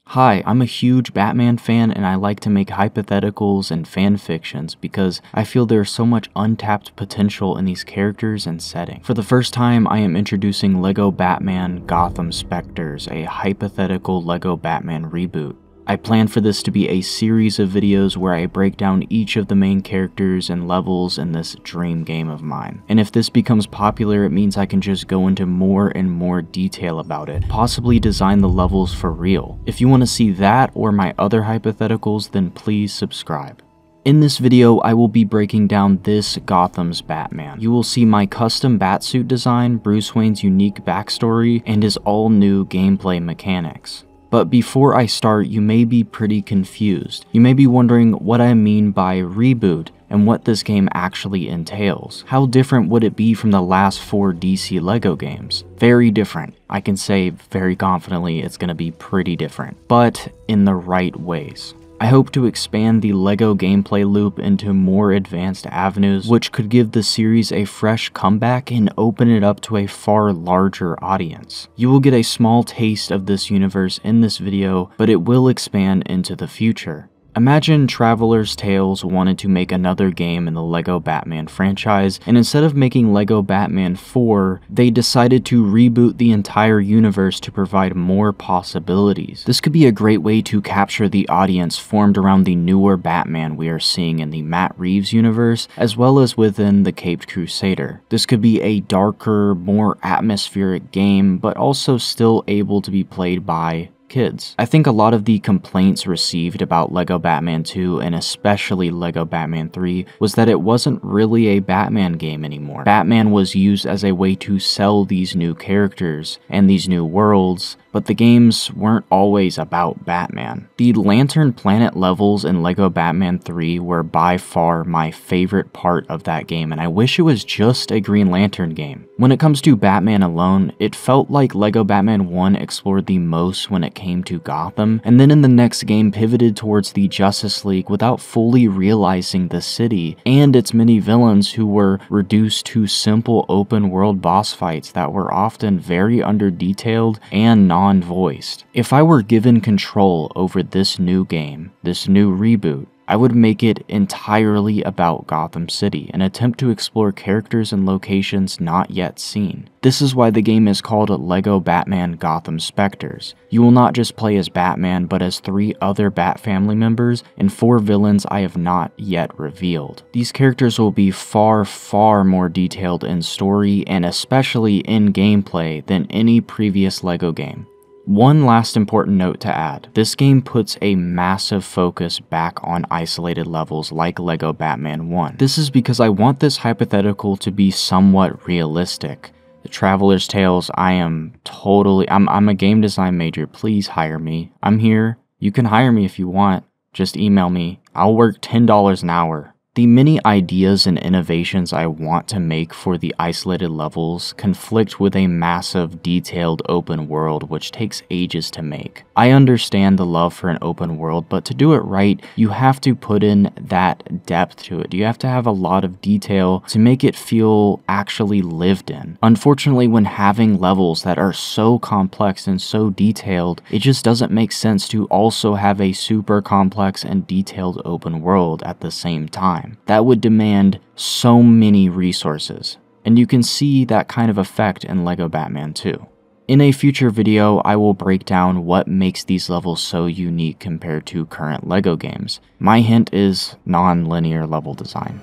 Hi, I'm a huge Batman fan and I like to make hypotheticals and fan fictions because I feel there's so much untapped potential in these characters and setting. For the first time, I am introducing LEGO Batman Gotham Specters, a hypothetical LEGO Batman reboot. I plan for this to be a series of videos where I break down each of the main characters and levels in this dream game of mine. And if this becomes popular, it means I can just go into more and more detail about it, possibly design the levels for real. If you want to see that or my other hypotheticals, then please subscribe. In this video, I will be breaking down this Gotham's Batman. You will see my custom batsuit design, Bruce Wayne's unique backstory, and his all new gameplay mechanics. But before I start, you may be pretty confused. You may be wondering what I mean by reboot and what this game actually entails. How different would it be from the last 4 DC LEGO games? Very different. I can say very confidently it's going to be pretty different, but in the right ways. I hope to expand the LEGO gameplay loop into more advanced avenues, which could give the series a fresh comeback and open it up to a far larger audience. You will get a small taste of this universe in this video, but it will expand into the future. Imagine Traveler's Tales wanted to make another game in the LEGO Batman franchise, and instead of making LEGO Batman 4, they decided to reboot the entire universe to provide more possibilities. This could be a great way to capture the audience formed around the newer Batman we are seeing in the Matt Reeves universe, as well as within the Caped Crusader. This could be a darker, more atmospheric game, but also still able to be played by kids. I think a lot of the complaints received about LEGO Batman 2 and especially LEGO Batman 3 was that it wasn't really a Batman game anymore. Batman was used as a way to sell these new characters and these new worlds, but the games weren't always about Batman. The Lantern Planet levels in LEGO Batman 3 were by far my favorite part of that game, and I wish it was just a Green Lantern game. When it comes to Batman alone, it felt like LEGO Batman 1 explored the most when it came to Gotham, and then in the next game pivoted towards the Justice League without fully realizing the city and its many villains who were reduced to simple open world boss fights that were often very under-detailed and non-voiced. If I were given control over this new game, this new reboot, I would make it entirely about Gotham City and attempt to explore characters and locations not yet seen. This is why the game is called LEGO Batman Gotham Specters. You will not just play as Batman, but as 3 other Bat family members and 4 villains I have not yet revealed. These characters will be far more detailed in story and especially in gameplay than any previous LEGO game. One last important note to add, this game puts a massive focus back on isolated levels like LEGO Batman 1. This is because I want this hypothetical to be somewhat realistic. The Traveler's Tales, I'm a game design major, please hire me. I'm here, you can hire me if you want, just email me, I'll work $10 an hour. The many ideas and innovations I want to make for the isolated levels conflict with a massive, detailed open world which takes ages to make. I understand the love for an open world, but to do it right, you have to put in that depth to it. You have to have a lot of detail to make it feel actually lived in. Unfortunately, when having levels that are so complex and so detailed, it just doesn't make sense to also have a super complex and detailed open world at the same time. That would demand so many resources, and you can see that kind of effect in LEGO Batman 2. In a future video, I will break down what makes these levels so unique compared to current LEGO games. My hint is non-linear level design.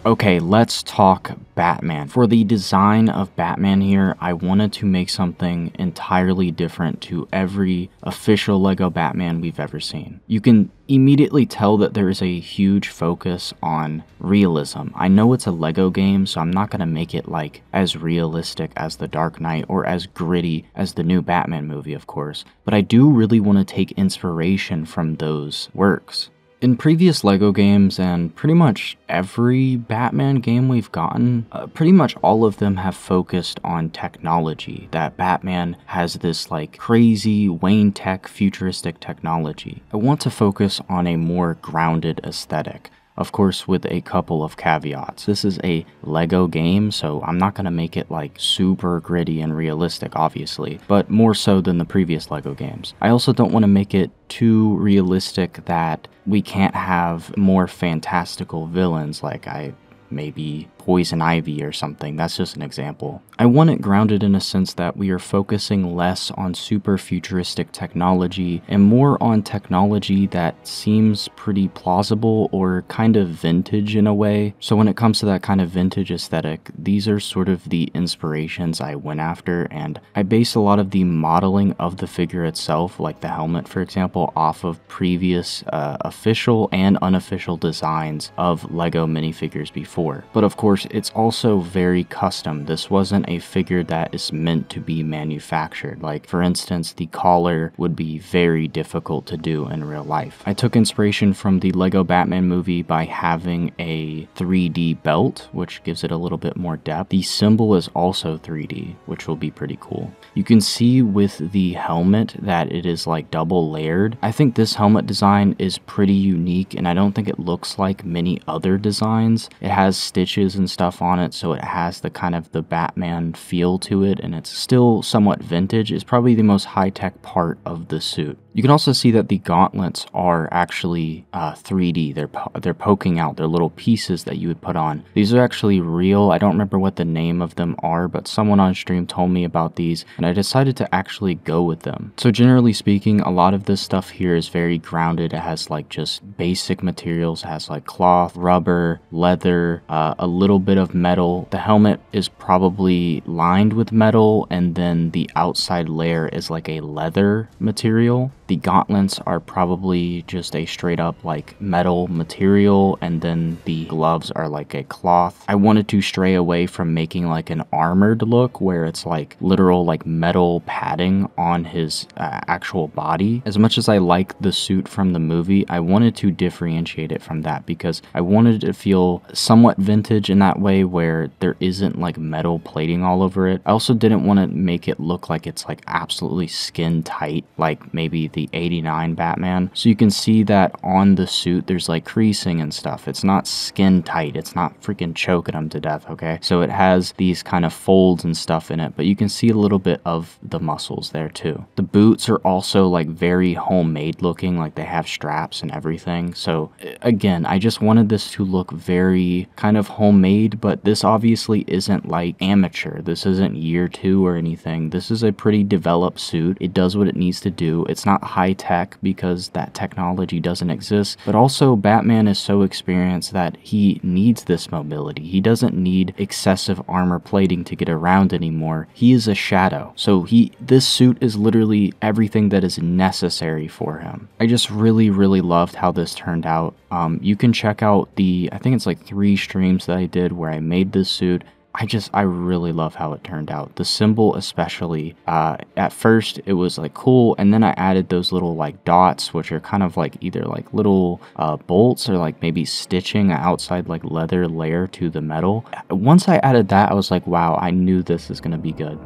Okay, let's talk Batman. For the design of Batman here, I wanted to make something entirely different to every official LEGO Batman we've ever seen. You can immediately tell that there is a huge focus on realism. I know it's a LEGO game, so I'm not going to make it like as realistic as The Dark Knight or as gritty as the new Batman movie, of course, but I do really want to take inspiration from those works. In previous LEGO games, and pretty much every Batman game we've gotten, pretty much all of them have focused on technology, that Batman has this like crazy Wayne Tech futuristic technology. I want to focus on a more grounded aesthetic. Of course, with a couple of caveats. This is a Lego game, so I'm not going to make it like super gritty and realistic, obviously, but more so than the previous Lego games. I also don't want to make it too realistic that we can't have more fantastical villains like maybe Poison Ivy or something. That's just an example. I want it grounded in a sense that we are focusing less on super futuristic technology and more on technology that seems pretty plausible or kind of vintage in a way. So when it comes to that kind of vintage aesthetic, these are sort of the inspirations I went after, and I base a lot of the modeling of the figure itself, like the helmet for example, off of previous official and unofficial designs of Lego minifigures before. But of course, it's also very custom. This wasn't a figure that is meant to be manufactured. Like, for instance, the collar would be very difficult to do in real life. I took inspiration from the Lego Batman movie by having a 3D belt, which gives it a little bit more depth. The symbol is also 3D, which will be pretty cool. You can see with the helmet that it is like double layered. I think this helmet design is pretty unique, and I don't think it looks like many other designs. It has stitches and stuff on it, so it has the kind of the Batman feel to it, and it's still somewhat vintage. It's probably the most high-tech part of the suit. You can also see that the gauntlets are actually 3D. They're poking out. They're little pieces that you would put on. These are actually real. I don't remember what the name of them are, but someone on stream told me about these, and I decided to actually go with them. So generally speaking, a lot of this stuff here is very grounded. It has like just basic materials. It has like cloth, rubber, leather, a little bit of metal. The helmet is probably lined with metal, and then the outside layer is like a leather material. The gauntlets are probably just a straight up like metal material, and then the gloves are like a cloth. I wanted to stray away from making like an armored look where it's like literal like metal padding on his actual body. As much as I like the suit from the movie, I wanted to differentiate it from that because I wanted it to feel somewhat vintage in that way where there isn't like metal plating all over it. I also didn't want to make it look like it's like absolutely skin tight like maybe the 89 Batman. So you can see that on the suit there's like creasing and stuff. It's not skin tight. It's not freaking choking him to death, okay? So it has these kind of folds and stuff in it, but you can see a little bit of the muscles there too. The boots are also like very homemade looking, like they have straps and everything. So again, I just wanted this to look very kind of homemade, but this obviously isn't like amateur. This isn't year 2 or anything. This is a pretty developed suit. It does what it needs to do. It's not high tech because that technology doesn't exist, but also Batman is so experienced that he needs this mobility. He doesn't need excessive armor plating to get around anymore. He is a shadow. So this suit is literally everything that is necessary for him. I just really loved how this turned out. You can check out I think it's like 3 streams that I did where I made this suit. I really love how it turned out. The symbol especially, at first it was like cool, and then I added those little like dots, which are kind of like either like little bolts or like maybe stitching outside like leather layer to the metal. Once I added that, I was like, wow, I knew this is gonna be good.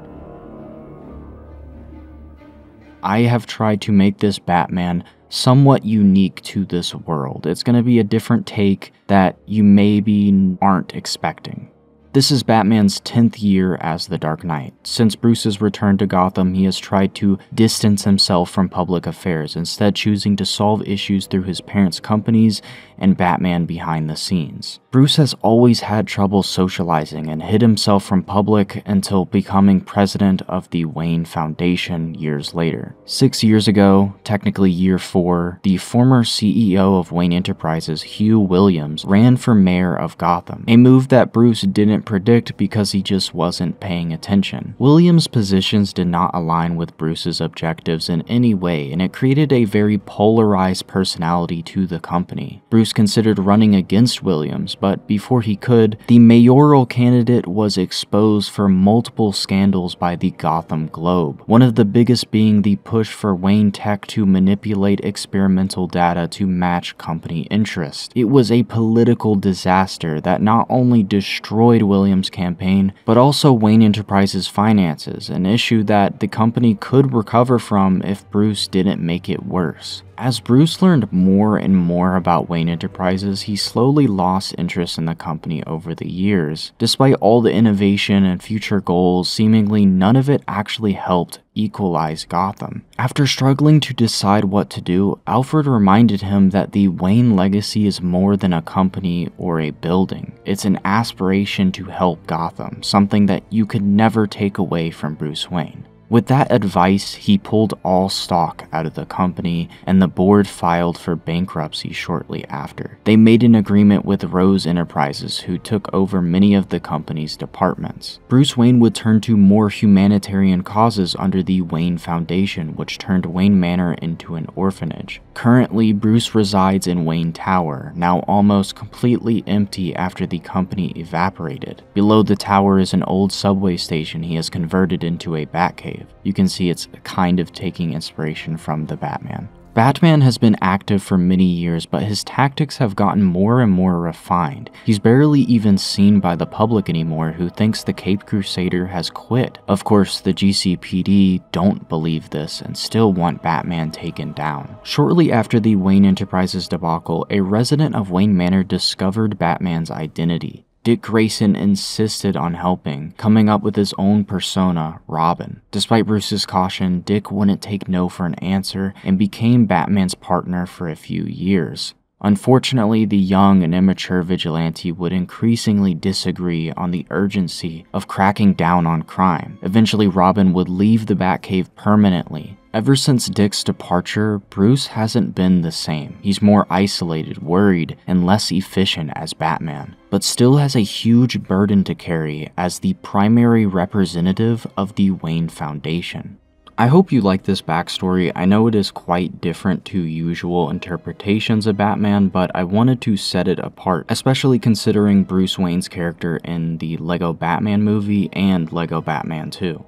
I have tried to make this Batman somewhat unique to this world. It's gonna be a different take that you maybe aren't expecting. This is Batman's 10th year as the Dark Knight. Since Bruce's return to Gotham, he has tried to distance himself from public affairs, instead choosing to solve issues through his parents' companies and Batman behind the scenes. Bruce has always had trouble socializing and hid himself from public until becoming president of the Wayne Foundation years later. 6 years ago, technically year 4, the former CEO of Wayne Enterprises, Hugh Williams, ran for mayor of Gotham, a move that Bruce didn't predict because he just wasn't paying attention. Williams' positions did not align with Bruce's objectives in any way, and it created a very polarized personality to the company. Bruce considered running against Williams, but before he could, the mayoral candidate was exposed for multiple scandals by the Gotham Globe, one of the biggest being the push for Wayne Tech to manipulate experimental data to match company interest. It was a political disaster that not only destroyed Williams' campaign, but also Wayne Enterprises' finances, an issue that the company could recover from if Bruce didn't make it worse. As Bruce learned more and more about Wayne Enterprises, he slowly lost interest in the company over the years. Despite all the innovation and future goals, seemingly none of it actually helped equalize Gotham. After struggling to decide what to do, Alfred reminded him that the Wayne legacy is more than a company or a building. It's an aspiration to help Gotham, something that you could never take away from Bruce Wayne. With that advice, he pulled all stock out of the company, and the board filed for bankruptcy shortly after. They made an agreement with Rose Enterprises, who took over many of the company's departments. Bruce Wayne would turn to more humanitarian causes under the Wayne Foundation, which turned Wayne Manor into an orphanage. Currently, Bruce resides in Wayne Tower, now almost completely empty after the company evaporated. Below the tower is an old subway station he has converted into a Batcave. You can see it's kind of taking inspiration from the Batman. Batman has been active for many years, but his tactics have gotten more and more refined. He's barely even seen by the public anymore, who thinks the Caped Crusader has quit. Of course, the GCPD don't believe this and still want Batman taken down. Shortly after the Wayne Enterprises debacle, a resident of Wayne Manor discovered Batman's identity. Dick Grayson insisted on helping, coming up with his own persona, Robin. Despite Bruce's caution, Dick wouldn't take no for an answer and became Batman's partner for a few years. Unfortunately, the young and immature vigilante would increasingly disagree on the urgency of cracking down on crime. Eventually, Robin would leave the Batcave permanently. Ever since Dick's departure, Bruce hasn't been the same. He's more isolated, worried, and less efficient as Batman, but still has a huge burden to carry as the primary representative of the Wayne Foundation. I hope you like this backstory. I know it is quite different to usual interpretations of Batman, but I wanted to set it apart, especially considering Bruce Wayne's character in the Lego Batman movie and Lego Batman 2.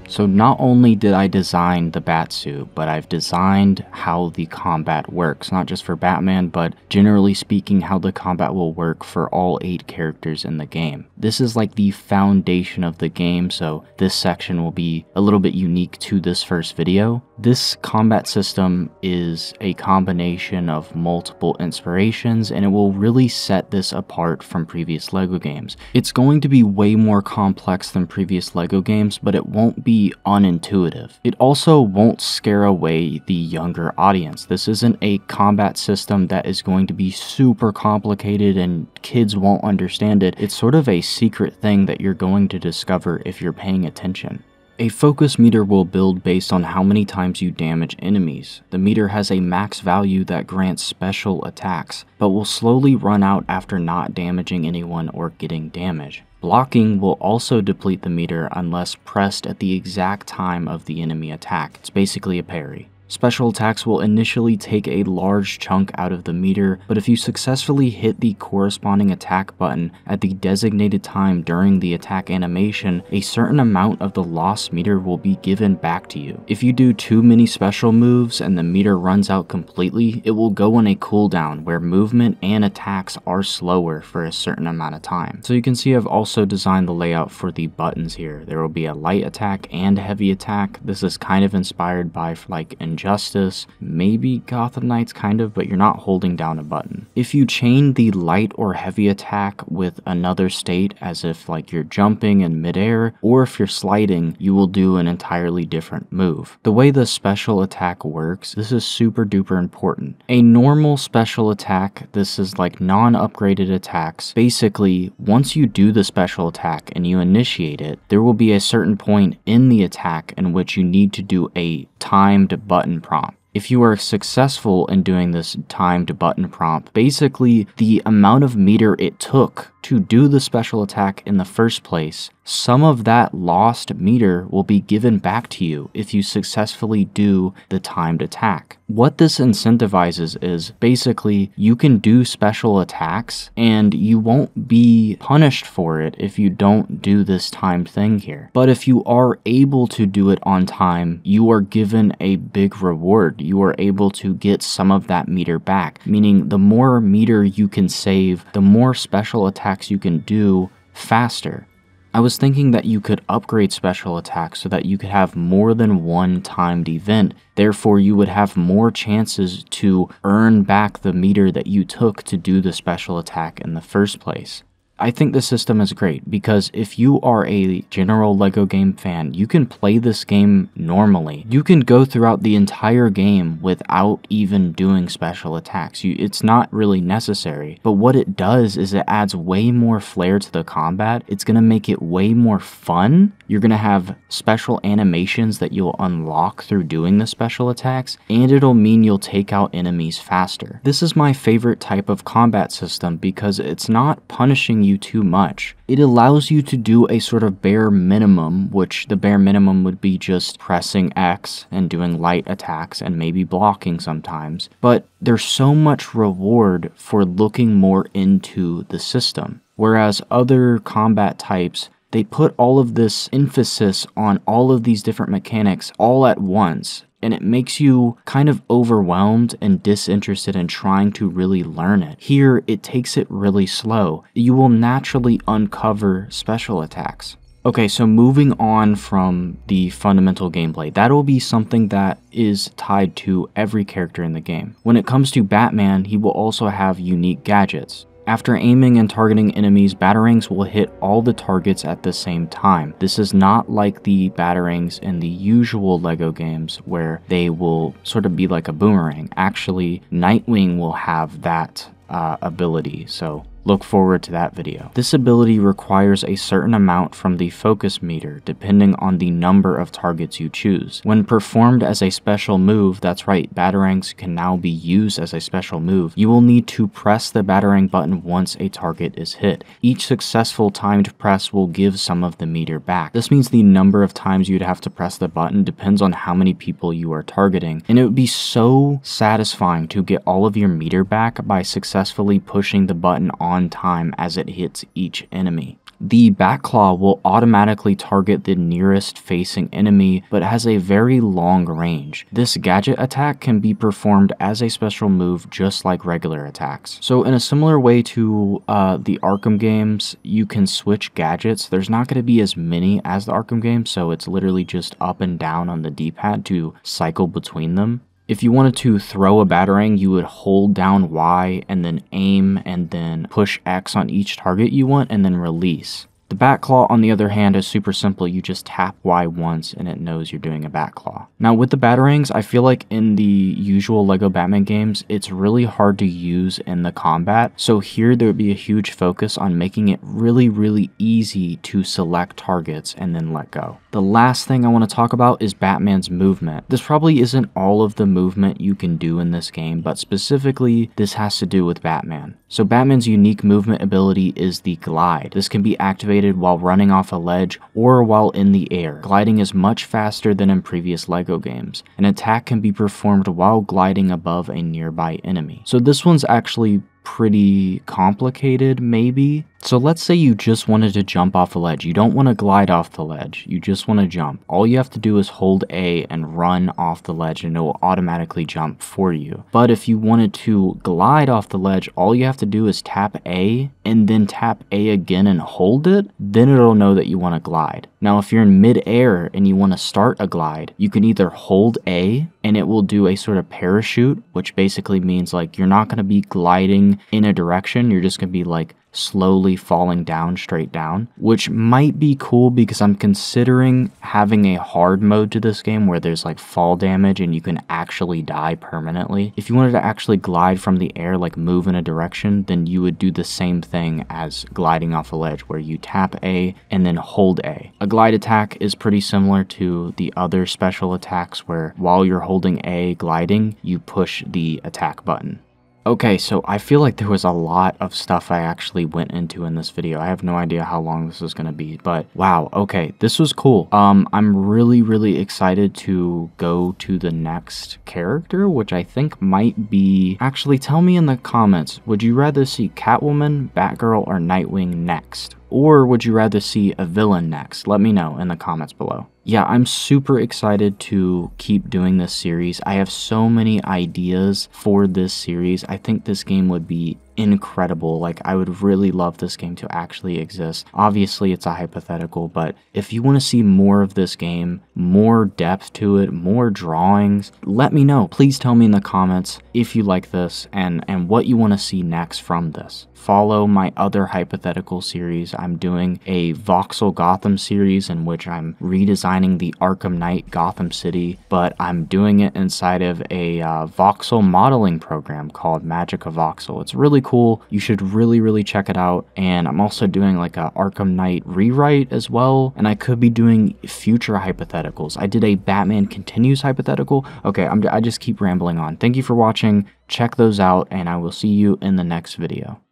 So not only did I design the batsuit, but I've designed how the combat works, not just for Batman, but generally speaking how the combat will work for all 8 characters in the game. This is like the foundation of the game, so this section will be a little bit unique to this first video. This combat system is a combination of multiple inspirations, and it will really set this apart from previous LEGO games. It's going to be way more complex than previous LEGO games, but it won't be unintuitive. It also won't scare away the younger audience. This isn't a combat system that is going to be super complicated and kids won't understand it. It's sort of a secret thing that you're going to discover if you're paying attention. A focus meter will build based on how many times you damage enemies. The meter has a max value that grants special attacks, but will slowly run out after not damaging anyone or getting damage. Blocking will also deplete the meter unless pressed at the exact time of the enemy attack. It's basically a parry. Special attacks will initially take a large chunk out of the meter, but if you successfully hit the corresponding attack button at the designated time during the attack animation, a certain amount of the lost meter will be given back to you. If you do too many special moves and the meter runs out completely, it will go on a cooldown where movement and attacks are slower for a certain amount of time. So you can see I've also designed the layout for the buttons here. There will be a light attack and heavy attack. This is kind of inspired by like Injustice, maybe Gotham Knights kind of, but you're not holding down a button. If you chain the light or heavy attack with another state, as if like you're jumping in midair, or if you're sliding, you will do an entirely different move. The way the special attack works, this is super duper important. A normal special attack, this is like non-upgraded attacks. Basically, once you do the special attack and you initiate it, there will be a certain point in the attack in which you need to do a timed button prompt. If you are successful in doing this timed button prompt, basically the amount of meter it took to do the special attack in the first place, some of that lost meter will be given back to you if you successfully do the timed attack. What this incentivizes is basically you can do special attacks and you won't be punished for it if you don't do this timed thing here. But if you are able to do it on time, you are given a big reward. You are able to get some of that meter back, meaning the more meter you can save, the more special attacks you can do faster. I was thinking that you could upgrade special attacks so that you could have more than one timed event. Therefore, you would have more chances to earn back the meter that you took to do the special attack in the first place. I think the system is great because if you are a general LEGO game fan, you can play this game normally. You can go throughout the entire game without even doing special attacks. It's not really necessary, but what it does is it adds way more flair to the combat. It's going to make it way more fun. You're going to have special animations that you'll unlock through doing the special attacks, and it'll mean you'll take out enemies faster. This is my favorite type of combat system because it's not punishing you too much. It allows you to do a sort of bare minimum, which the bare minimum would be just pressing X and doing light attacks and maybe blocking sometimes. But there's so much reward for looking more into the system. Whereas other combat types, they put all of this emphasis on all of these different mechanics all at once, and it makes you kind of overwhelmed and disinterested in trying to really learn it. Here, it takes it really slow. You will naturally uncover special attacks. Okay, so moving on from the fundamental gameplay, that'll be something that is tied to every character in the game. When it comes to Batman, he will also have unique gadgets. After aiming and targeting enemies, batarangs will hit all the targets at the same time. This is not like the batarangs in the usual LEGO games where they will sort of be like a boomerang. Actually, Nightwing will have that ability, so look forward to that video. This ability requires a certain amount from the focus meter, depending on the number of targets you choose. When performed as a special move, that's right, batarangs can now be used as a special move, you will need to press the batarang button once a target is hit. Each successful timed press will give some of the meter back. This means the number of times you'd have to press the button depends on how many people you are targeting, and it would be so satisfying to get all of your meter back by successfully pushing the button on time as it hits each enemy. The Batclaw will automatically target the nearest facing enemy, but has a very long range. This gadget attack can be performed as a special move just like regular attacks. So in a similar way to the Arkham games, you can switch gadgets. There's not going to be as many as the Arkham games, so it's literally just up and down on the D-pad to cycle between them. If you wanted to throw a batarang, you would hold down Y and then aim and then push X on each target you want and then release. The Batclaw, on the other hand, is super simple. You just tap Y once and it knows you're doing a Batclaw. Now with the batarangs, I feel like in the usual LEGO Batman games, it's really hard to use in the combat. So here there would be a huge focus on making it really easy to select targets and then let go. The last thing I want to talk about is Batman's movement. This probably isn't all of the movement you can do in this game, but specifically this has to do with Batman. So Batman's unique movement ability is the glide. This can be activated while running off a ledge or while in the air. Gliding is much faster than in previous LEGO games. An attack can be performed while gliding above a nearby enemy. So this one's actually pretty complicated, maybe. So let's say you just wanted to jump off a ledge. You don't want to glide off the ledge. You just want to jump. All you have to do is hold A and run off the ledge and it will automatically jump for you. But if you wanted to glide off the ledge, all you have to do is tap A and then tap A again and hold it. Then it'll know that you want to glide. Now, if you're in mid-air and you want to start a glide, you can either hold A and it will do a sort of parachute, which basically means like you're not going to be gliding in a direction. You're just going to be like slowly falling down, straight down, which might be cool because I'm considering having a hard mode to this game where there's like fall damage and you can actually die permanently. If you wanted to actually glide from the air, like move in a direction, then you would do the same thing as gliding off a ledge where you tap A and then hold A. A glide attack is pretty similar to the other special attacks where while you're holding A gliding, you push the attack button. Okay, so I feel like there was a lot of stuff I actually went into in this video. I have no idea how long this is going to be, but wow, okay, this was cool. I'm really excited to go to the next character, which I think might be... Actually, tell me in the comments, would you rather see Catwoman, Batgirl, or Nightwing next? Or would you rather see a villain next? Let me know in the comments below. Yeah, I'm super excited to keep doing this series. I have so many ideas for this series. I think this game would be incredible. Like, I would really love this game to actually exist. Obviously, it's a hypothetical, but if you want to see more of this game, more depth to it, more drawings, let me know. Please tell me in the comments if you like this and what you want to see next from this. Follow my other hypothetical series. I'm doing a voxel Gotham series in which I'm redesigning the Arkham Knight Gotham City, but I'm doing it inside of a voxel modeling program called Magic of Voxel. It's really cool. You should really check it out. And I'm also doing like a Arkham Knight rewrite as well, and I could be doing future hypotheticals. I did a Batman Continues hypothetical. Okay, I just keep rambling on. Thank you for watching. Check those out, and I will see you in the next video.